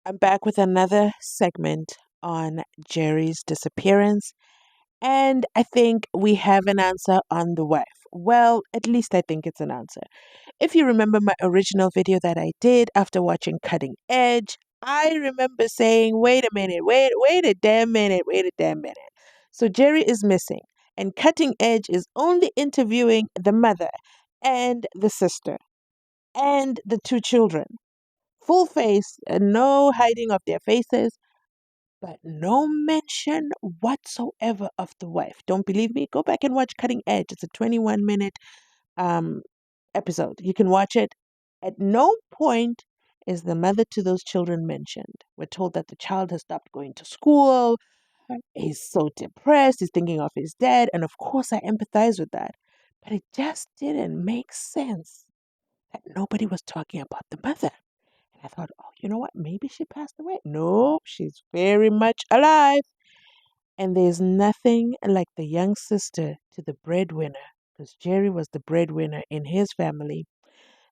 I'm back with another segment on Jerry's disappearance, and I think we have an answer on the wife. Well, at least I think it's an answer. If you remember my original video that I did after watching Cutting Edge, I remember saying, wait a minute, wait a damn minute, wait a damn minute. So Jerry is missing, and Cutting Edge is only interviewing the mother and the sister and the two children. Full face, and no hiding of their faces, but no mention whatsoever of the wife. Don't believe me? Go back and watch Cutting Edge. It's a 21-minute um, episode. You can watch it. At no point is the mother to those children mentioned. We're told that the child has stopped going to school. He's so depressed. He's thinking of his dad. And of course, I empathize with that. But it just didn't make sense that nobody was talking about the mother. And I thought, oh, you know what? Maybe she passed away. No, she's very much alive. And there's nothing like the young sister to the breadwinner, because Jerry was the breadwinner in his family.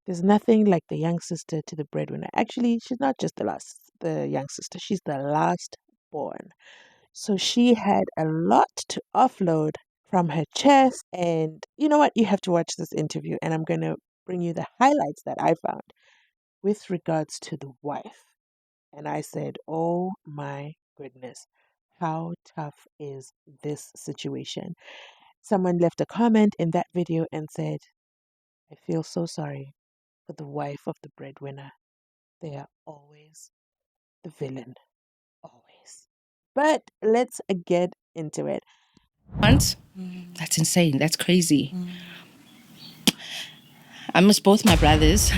There's nothing like the young sister to the breadwinner. Actually, she's not just the young sister, she's the last born. So she had a lot to offload from her chest. And you know what? You have to watch this interview, and I'm going to bring you the highlights that I found with regards to the wife. And I said, oh my goodness, how tough is this situation? Someone left a comment in that video and said, I feel so sorry for the wife of the breadwinner. They are always the villain. Always. But let's get into it. That's insane. That's crazy. I miss both my brothers.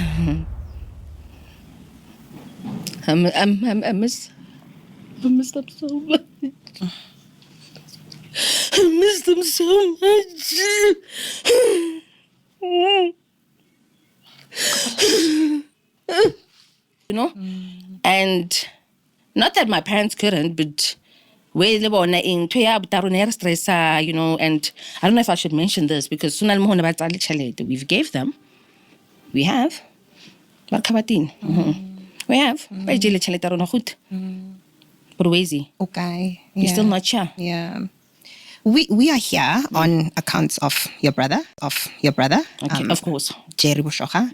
I miss them so much. I miss them so much. You know? And not that my parents couldn't, but we live on in stress, you know, and I don't know if I should mention this because soon we've gave them. We have. We have. Okay. You're still Yeah. not sure. Yeah. We are here on accounts of your brother. Okay, of course. Jerry Boshoga.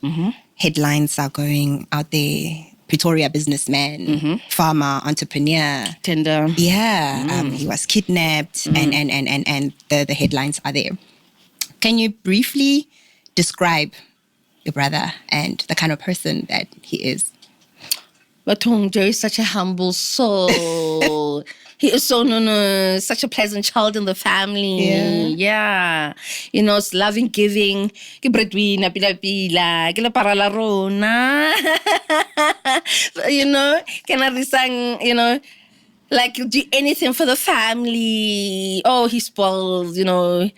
Headlines are going out there. Pretoria businessman, farmer, entrepreneur. Tender. Yeah. He was kidnapped and the headlines are there. Can you briefly describe your brother and the kind of person that he is? But Jerry is such a humble soul. He is so such a pleasant child in the family. Yeah. You know, it's loving, giving. Ke breadwinner, pila, ke le para la rona. You know, can I sang, you know, like do anything for the family. Oh, he spoils, you know.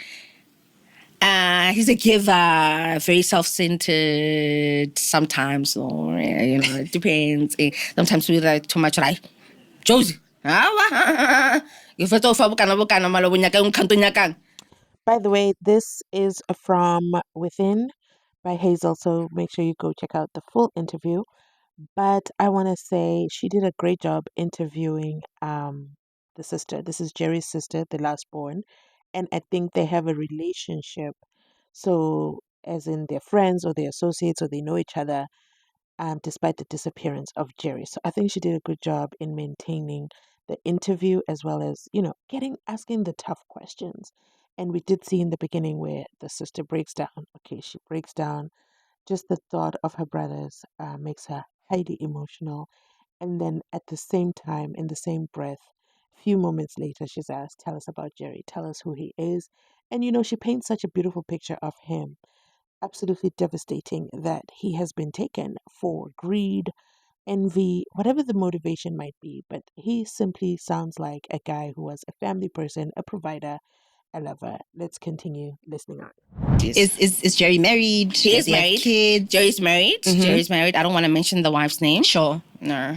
He's a giver, very self-centered sometimes, or you know, it depends. Sometimes we like too much, right? Josie. By the way, this is from Within by Hazel, so make sure you go check out the full interview. But I want to say she did a great job interviewing the sister. This is Jerry's sister, the last born, and I think they have a relationship. So, as in they're friends or they're associates or they know each other, despite the disappearance of Jerry. So I think she did a good job in maintaining the interview as well as, you know, asking the tough questions. And we did see in the beginning where the sister breaks down. Okay, she breaks down. Just the thought of her brothers makes her highly emotional. And then at the same time, in the same breath, a few moments later, she's asked, tell us about Jerry, tell us who he is. And, you know, she paints such a beautiful picture of him. Absolutely devastating that he has been taken for greed, envy, whatever the motivation might be. But he simply sounds like a guy who was a family person, a provider, a lover. Let's continue listening on. Is Jerry married? He is married. Kids? Jerry's married. Jerry's married. I don't want to mention the wife's name. Sure. No.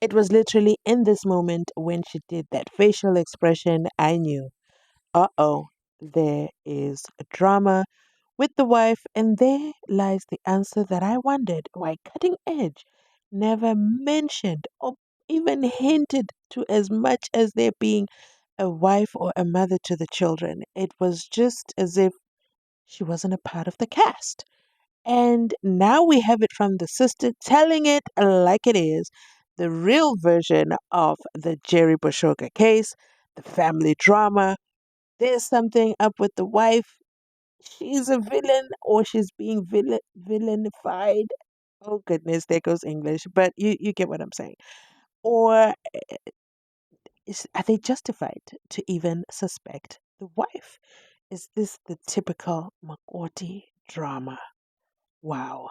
It was literally in this moment when she did that facial expression, I knew, there is a drama with the wife, and there lies the answer that I wondered why Cutting Edge never mentioned or even hinted to as much as there being a wife or a mother to the children. It was just as if she wasn't a part of the cast. And now we have it from the sister telling it like it is, the real version of the Jerry Boshoga case, the family drama. There's something up with the wife. She's a villain or she's being villainified. Oh goodness, there goes English, but you get what I'm saying. Or are they justified to even suspect the wife? Is this the typical Makoti drama? Wow.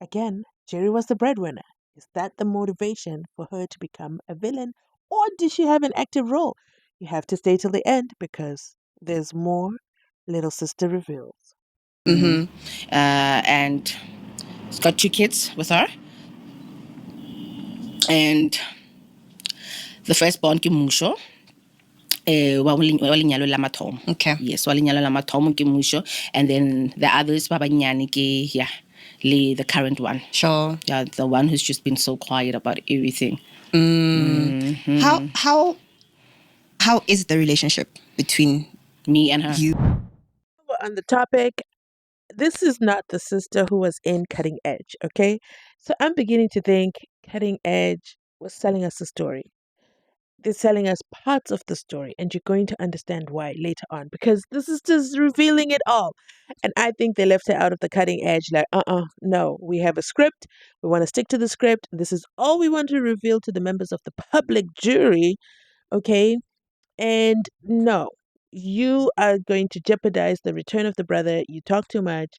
Again, Jerry was the breadwinner. Is that the motivation for her to become a villain? Or did she have an active role? You have to stay till the end because there's more Little Sister reveals. Mm-hmm. And he's got 2 kids with her. And the firstborn, Kimusho, wa lenyalo la mathomo. Okay. Yes, wa lenyalo la mathomo ke Musho. And then the others, ba banyane ke, yeah, the current one. Sure. Yeah, the one who's just been so quiet about everything. How is the relationship between Me and her. you? On the topic, this is not the sister who was in Cutting Edge, okay? So I'm beginning to think Cutting Edge was selling us a story. They're selling us parts of the story, and you're going to understand why later on because this is just revealing it all. And I think they left her out of the Cutting Edge, like, no, we have a script. We want to stick to the script. This is all we want to reveal to the members of the public jury, okay? And no, you are going to jeopardize the return of the brother. You talk too much.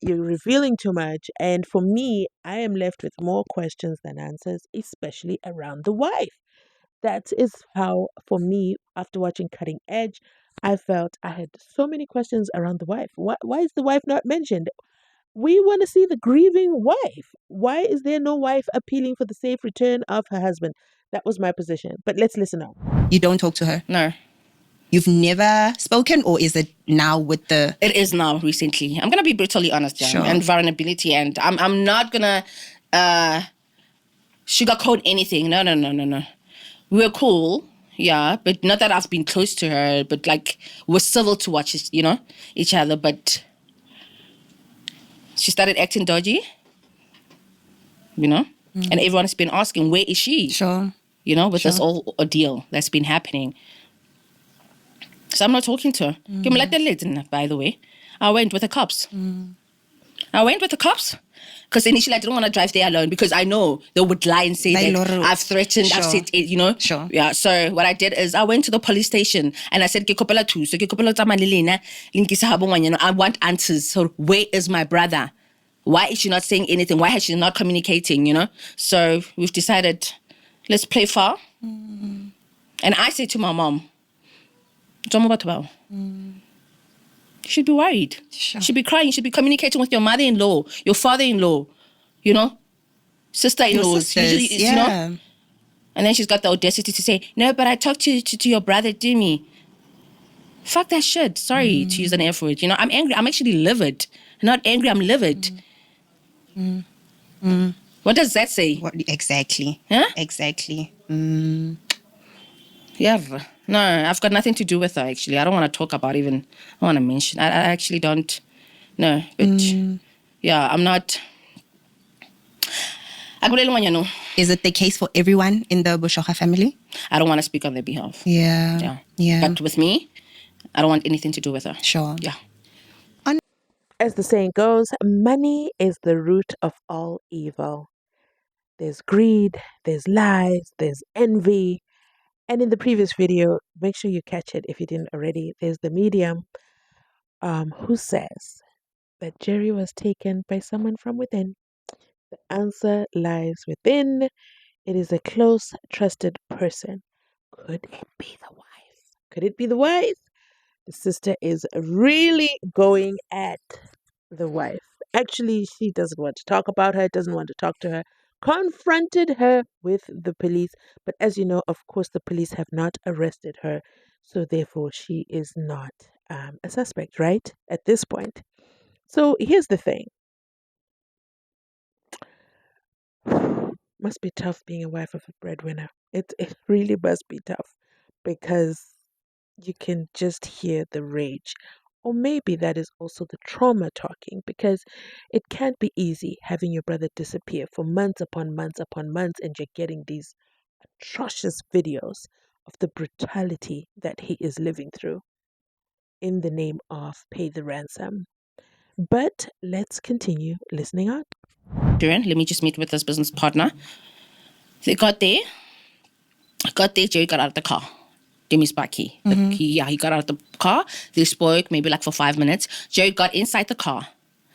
You're revealing too much. And for me, I am left with more questions than answers, especially around the wife. That is how, for me, after watching Cutting Edge, I felt I had so many questions around the wife. Why is the wife not mentioned? We want to see the grieving wife. Why is there no wife appealing for the safe return of her husband? That was my position. But let's listen up. You don't talk to her? No. You've never spoken, or is it now with the... It is now recently. I'm gonna be brutally honest, yeah. Sure. And vulnerability, and I'm not gonna sugarcoat anything. No. We're cool, yeah, but not that I've been close to her, but like we're civil to watch, each other. But she started acting dodgy, and everyone's been asking, where is she? Sure. With this whole ordeal that's been happening. So I'm not talking to her. By the way, I went with the cops. Because initially I didn't want to drive there alone because I know they would lie and say that I've threatened, Sure. I've said, Sure. Yeah, so what I did is I went to the police station and I said, I want answers. So where is my brother? Why is she not saying anything? Why has she not communicating, So we've decided, let's play fair. And I said to my mom, you should be worried. Sure. You should be crying. You should be communicating with your mother-in-law, your father-in-law, sister-in-laws. Your sisters, Usually, yeah. And then she's got the audacity to say, no, but I talked to your brother, Dimi. Fuck that shit. Sorry to use an F word. I'm angry. I'm actually livid. Not angry, I'm livid. What does that say? What exactly? Huh? Exactly. Yeah. No, I've got nothing to do with her, actually. I don't want to talk about even, I want to mention. I actually don't. No, but yeah, I'm not. Is it the case for everyone in the Boshoga family? I don't want to speak on their behalf. Yeah. But with me, I don't want anything to do with her. Sure. Yeah. As the saying goes, money is the root of all evil. There's greed, there's lies, there's envy. And in the previous video, make sure you catch it if you didn't already. There's the medium who says that Jerry was taken by someone from within. The answer lies within. It is a close, trusted person. Could it be the wife? Could it be the wife? The sister is really going at the wife. Actually, she doesn't want to talk about her, doesn't want to talk to her, confronted her with the police. But as you know, of course, the police have not arrested her. So therefore, she is not a suspect, right? At this point. So here's the thing. Must be tough being a wife of a breadwinner. It really must be tough because you can just hear the rage. Or maybe that is also the trauma talking because it can't be easy having your brother disappear for months upon months upon months and you're getting these atrocious videos of the brutality that he is living through in the name of pay the ransom. But let's continue listening on. Let me just meet with this business partner. They got there. Jerry got out of the car. Demi's back here. He got out of the car. They spoke maybe like for 5 minutes. Jerry got inside the car.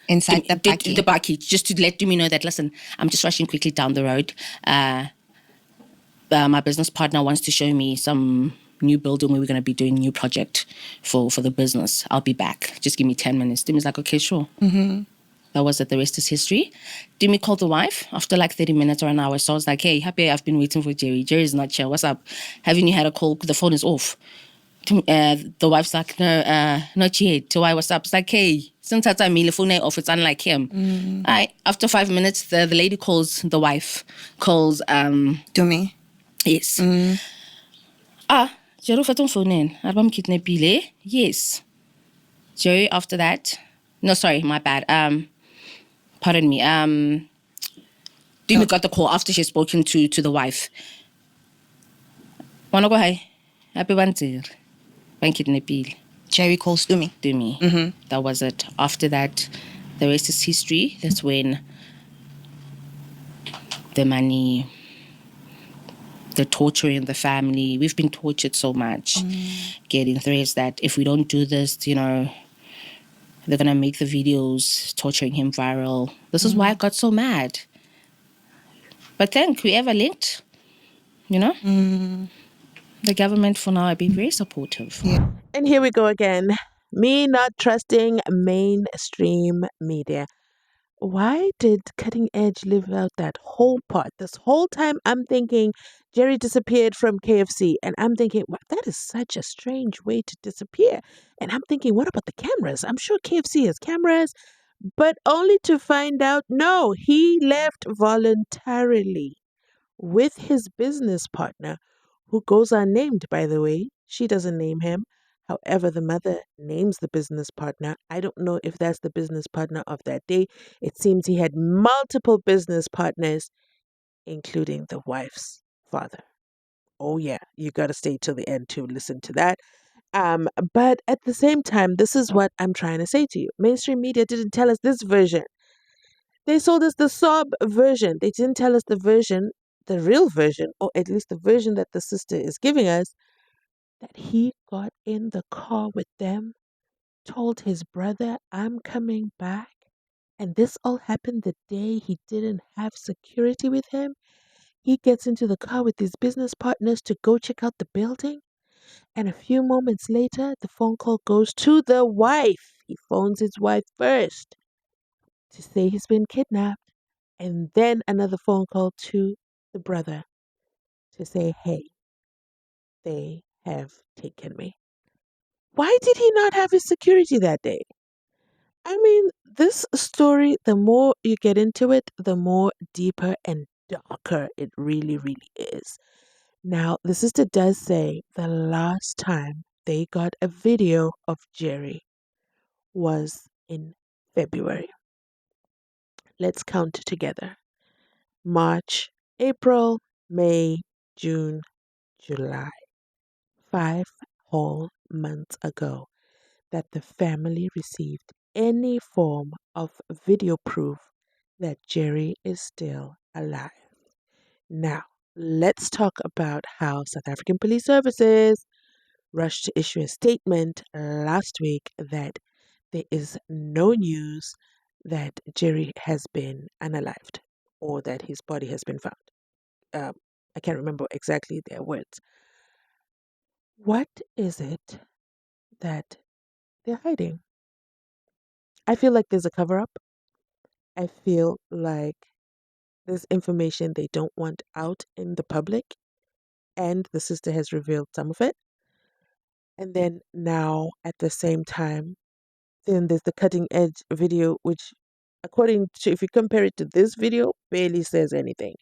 Inside the buggy. The buggy, just to let Demi know that, listen, I'm just rushing quickly down the road. My business partner wants to show me some new building where we're going to be doing a new project for the business. I'll be back. Just give me 10 minutes. Demi's like, okay, sure. That was it. The rest is history. Demi called the wife after like 30 minutes or an hour. So I was like, hey, happy, I've been waiting for Jerry. Jerry's not here. What's up? Haven't you had a call? The phone is off. The wife's like, no, not yet. So I was up. It's like, hey, since that time, the phone is off. It's unlike him. After 5 minutes, the lady calls the wife. Calls... Dumi. Yes. Jerry fa ton phone in. Arbam kidnapile. Yes. Jerry, after that... No, sorry, my bad. Pardon me. Dumi got the call after she had spoken to the wife. Wanna go hi? Happy banter. Kidnapile. Jerry calls Dumi. That was it. After that, the rest is history. That's when the money, the torturing the family. We've been tortured so much. Getting threats that if we don't do this, they're going to make the videos torturing him viral. This is why I got so mad. But thank whoever linked, The government for now have been very supportive. Yeah. And here we go again. Me not trusting mainstream media. Why did Cutting Edge leave out that whole part? This whole time I'm thinking Jerry disappeared from KFC. And I'm thinking, wow, that is such a strange way to disappear. And I'm thinking, what about the cameras? I'm sure KFC has cameras. But only to find out, no, he left voluntarily with his business partner, who goes unnamed, by the way. She doesn't name him. However, the mother names the business partner. I don't know if that's the business partner of that day. It seems he had multiple business partners, including the wife's father. Oh, yeah, you got to stay till the end to listen to that. But at the same time, this is what I'm trying to say to you. Mainstream media didn't tell us this version. They sold us the sob version. They didn't tell us the version, the real version, or at least the version that the sister is giving us, that he got in the car with them, told his brother, I'm coming back. And this all happened the day he didn't have security with him. He gets into the car with his business partners to go check out the building. And a few moments later, the phone call goes to the wife. He phones his wife first to say he's been kidnapped. And then another phone call to the brother to say, hey, they have taken me. Why did he not have his security that day? I mean, this story, the more you get into it, the more deeper and darker it really, really is. Now, the sister does say the last time they got a video of Jerry was in February. Let's count together. March, April, May, June, July. 5 whole months ago that the family received any form of video proof that Jerry is still alive. Now, let's talk about how South African Police Services rushed to issue a statement last week that there is no news that Jerry has been unalived or that his body has been found. I can't remember exactly their words. What is it that they're hiding? I feel like there's a cover up. I feel like there's information they don't want out in the public, and the sister has revealed some of it. And then now, at the same time, then there's the cutting edge video, which, according to, if you compare it to this video, barely says anything.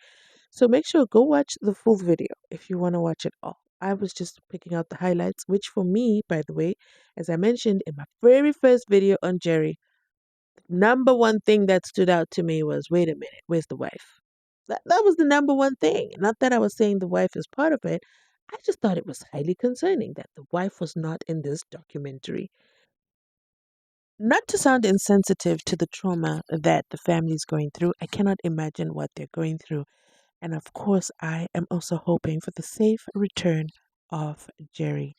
So make sure go watch the full video if you want to watch it all. I was just picking out the highlights, which for me, by the way, as I mentioned in my very first video on Jerry, number one thing that stood out to me was, wait a minute, where's the wife? That was the number one thing. Not that I was saying the wife is part of it. I just thought it was highly concerning that the wife was not in this documentary. Not to sound insensitive to the trauma that the family is going through, I cannot imagine what they're going through. And of course, I am also hoping for the safe return of Jerry.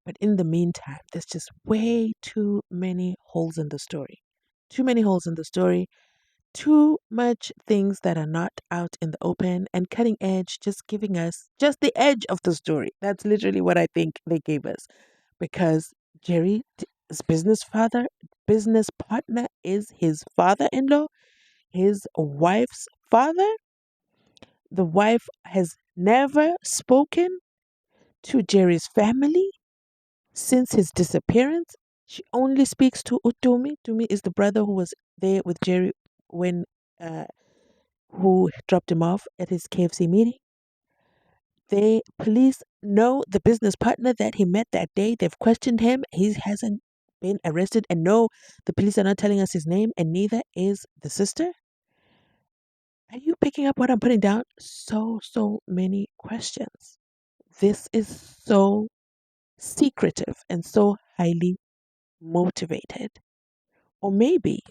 But in the meantime, there's just way too many holes in the story. Too many holes in the story. Too much things that are not out in the open, and Cutting Edge just giving us just the edge of the story. That's literally what I think they gave us. Because Jerry's business partner is his father-in-law, his wife's father. The wife has never spoken to Jerry's family since his disappearance. She only speaks to Utumi. Utumi is the brother who was there with Jerry when uh, who dropped him off at his KFC meeting. The police know the business partner that he met that day. They've questioned him. He hasn't been arrested. And no, the police are not telling us his name, and neither is the sister. Are you picking up what I'm putting down? So many questions. This is so secretive and so highly motivated. Or maybe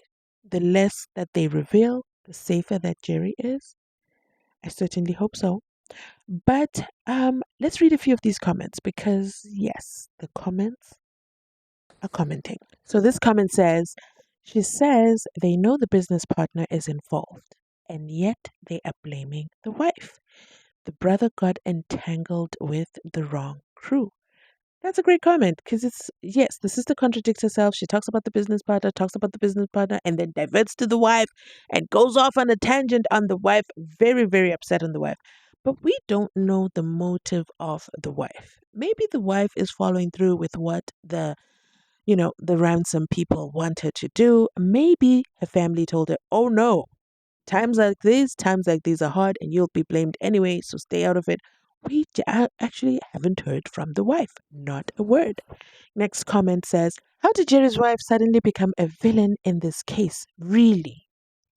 the less that they reveal, the safer that Jerry is. I certainly hope so. But let's read a few of these comments because, yes, the comments are commenting. So this comment says, she says they know the business partner is involved, and yet they are blaming the wife. The brother got entangled with the wrong crew. That's a great comment because yes, the sister contradicts herself. She talks about the business partner, and then diverts to the wife and goes off on a tangent on the wife, very, very upset on the wife. But we don't know the motive of the wife. Maybe the wife is following through with what the ransom people want her to do. Maybe her family told her, oh no, times like these are hard and you'll be blamed anyway, so stay out of it. We actually haven't heard from the wife. Not a word. Next comment says, how did Jerry's wife suddenly become a villain in this case? Really?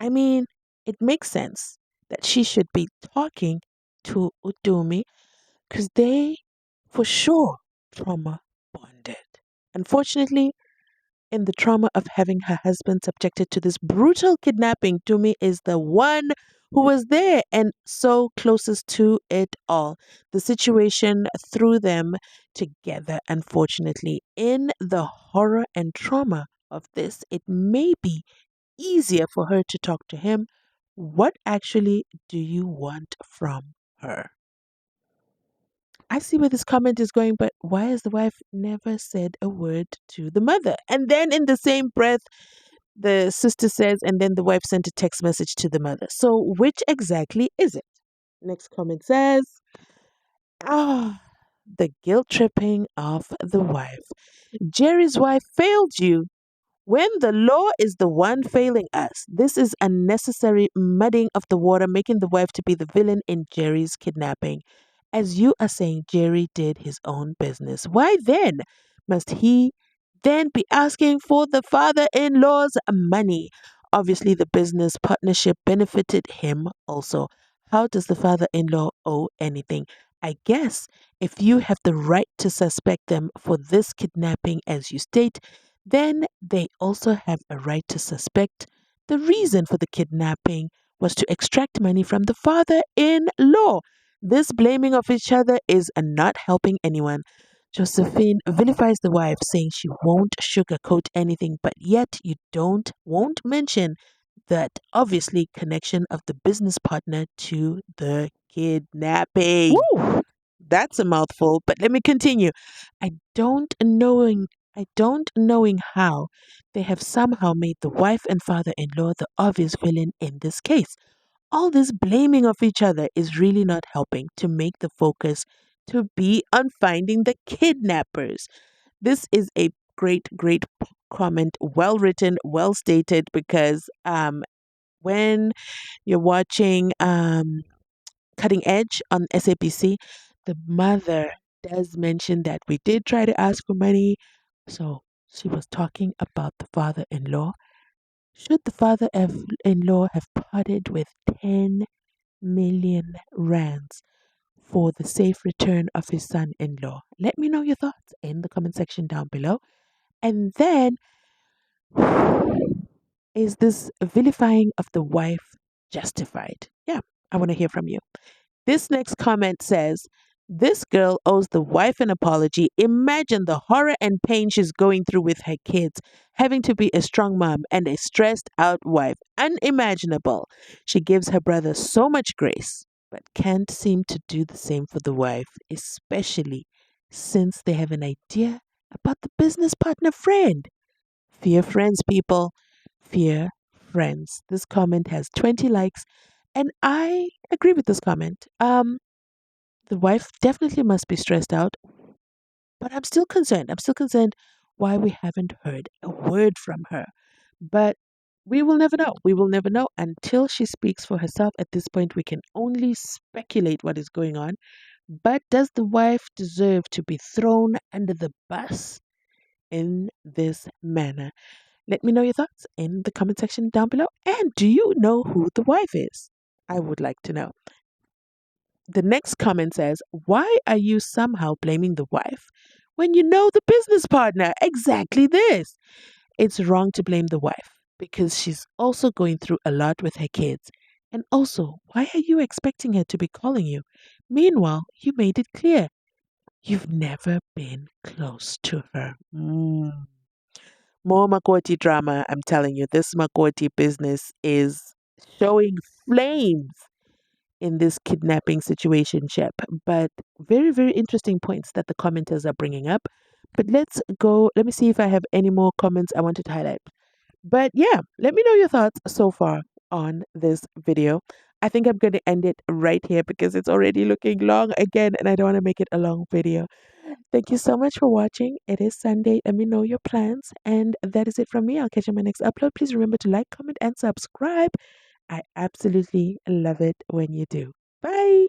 I mean, it makes sense that she should be talking to Utumi because they, for sure, trauma bonded. Unfortunately, in the trauma of having her husband subjected to this brutal kidnapping, Tumi is the one who was there and so closest to it all. The situation threw them together, unfortunately. In the horror and trauma of this, it may be easier for her to talk to him. What actually do you want from her? I see where this comment is going, but why has the wife never said a word to the mother? And then in the same breath, the sister says, and then the wife sent a text message to the mother. So which exactly is it? Next comment says, the guilt tripping of the wife. Jerry's wife failed you when the law is the one failing us. This is unnecessary mudding of the water, making the wife to be the villain in Jerry's kidnapping. As you are saying, Jerry did his own business. Why then must he then be asking for the father-in-law's money? Obviously, the business partnership benefited him also. How does the father-in-law owe anything? I guess if you have the right to suspect them for this kidnapping, as you state, then they also have a right to suspect the reason for the kidnapping was to extract money from the father-in-law. This blaming of each other is not helping anyone. Josephine vilifies the wife, saying she won't sugarcoat anything, but yet you won't mention that obviously connection of the business partner to the kidnapping. Woo! That's a mouthful, but let me continue. I don't knowing how they have somehow made the wife and father-in-law the obvious villain in this case. All this blaming of each other is really not helping to make the focus to be on finding the kidnappers. This is a great comment, well written, well stated, because when you're watching Cutting Edge on SABC, the mother does mention that we did try to ask for money. So she was talking about the father in law. Should the father in law have parted with 10 million rands for the safe return of his son in law? Let me know your thoughts in the comment section down below. And then, is this vilifying of the wife justified? Yeah, I want to hear from you. This next comment says, this girl owes the wife an apology. Imagine the horror and pain she's going through with her kids, having to be a strong mom and a stressed out wife. Unimaginable. She gives her brother so much grace, but can't seem to do the same for the wife, especially since they have an idea about the business partner friend. Fear friends, people. Fear friends. This comment has 20 likes, and I agree with this comment. The wife definitely must be stressed out, but I'm still concerned. I'm still concerned why we haven't heard a word from her. But we will never know. We will never know until she speaks for herself. At this point, we can only speculate what is going on. But does the wife deserve to be thrown under the bus in this manner? Let me know your thoughts in the comment section down below. And do you know who the wife is? I would like to know. The next comment says, why are you somehow blaming the wife when you know the business partner? Exactly this. It's wrong to blame the wife because she's also going through a lot with her kids. And also, why are you expecting her to be calling you? Meanwhile, you made it clear you've never been close to her. More Makoti drama, I'm telling you. This Makoti business is showing flames in this kidnapping situationship. But very, very interesting points that the commenters are bringing up. But let's go. Let me see if I have any more comments I wanted to highlight. But yeah, let me know your thoughts so far on this video. I think I'm going to end it right here because it's already looking long again and I don't want to make it a long video. Thank you so much for watching. It is Sunday. Let me know your plans. And that is it from me. I'll catch you on my next upload. Please remember to like, comment, and subscribe. I absolutely love it when you do. Bye.